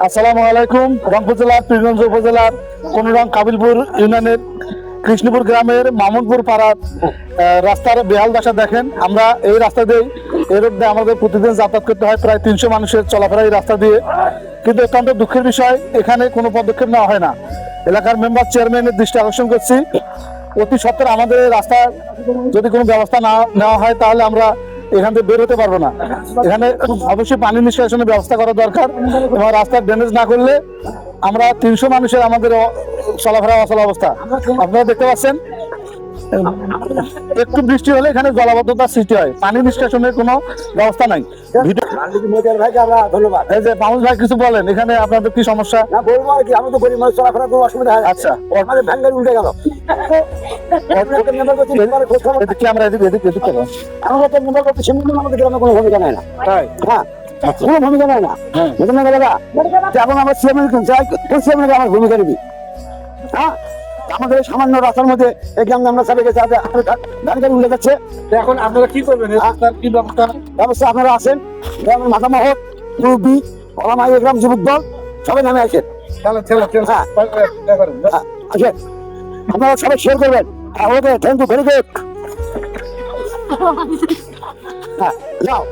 আসসালামু আলাইকুম। রংপুর জেলার পীরগঞ্জ উপজেলার কোনরং কাবিলপুর ইউনিয়নের কৃষ্ণপুর গ্রামের মামুনপুর পাড়ার রাস্তার বেহাল দশা দেখেন। আমরা এই রাস্তা দিয়ে এই রোড দিয়ে আমাদের প্রতিদিন যাতায়াত করতে হয়, প্রায় 300 মানুষের চলাফেরা এই রাস্তা দিয়ে। কিন্তু অত্যন্ত দুঃখের বিষয়, এখানে কোনো পদক্ষেপ নেওয়া হয় না। এলাকার মেম্বার চেয়ারম্যানের দৃষ্টি আকর্ষণ করছি, অতি সত্বর আমাদের এই রাস্তা যদি কোনো ব্যবস্থা না নেওয়া হয় তাহলে আমরা এখান থেকে বের হতে পারবো না। এখানে অবশ্যই পানি নিষ্কাশনের ব্যবস্থা করা দরকার এবং রাস্তার ড্রেনেজ না করলে আমরা 300 মানুষের আমাদের চলাফেরা অচল অবস্থা। আপনারা দেখতে পাচ্ছেন, একটু বৃষ্টি হলে এখানে জলাবদ্ধতার সৃষ্টি হয়, পানি নিষ্কাশনের কোনো ব্যবস্থা নাই। ধন্যবাদ। এই যে মামুন ভাই কিছু বলেন, এখানে আপনাদের কি সমস্যা? না বলবো আর কি, আমি তো গরিব মানুষ, চলাফেরা কোনো অসুবিধা হয়। আচ্ছা, আমাদের ভ্যানগাড়ি উল্টে গেল। কি আমরা এদিকে করবো? আমাদের তো মেম্বার করতে সেমনি আমাদের গ্রামে কোনো ভূমিকা নেয় না। তাই? হ্যাঁ, কোনো ভূমিকা নেয় না। বুঝলেন না দাদা? যেমন আমার চেয়ারম্যান যাই, ওই চেয়ারম্যানকে আমার ভূমিকা নিবি। হ্যাঁ, আমাদের এই সামান্য রাস্তার মধ্যে এই গ্রামে আমরা চালিয়ে গেছি, ভ্যানগাড়ি উল্টে যাচ্ছে। এখন আপনারা কি করবেন? কি ব্যবস্থা? ব্যবস্থা আপনারা আছেন, গ্রামের মাথামহল, মুরব্বী, ওলামায়ে গ্রাম, যুবক দল সবাই নামে আসেন। হ্যাঁ, আসেন, আপনারা সবাই শেয়ার করবেন। ওকে, থ্যাংক ইউ, ভেরি গুড। হ্যাঁ, যাও।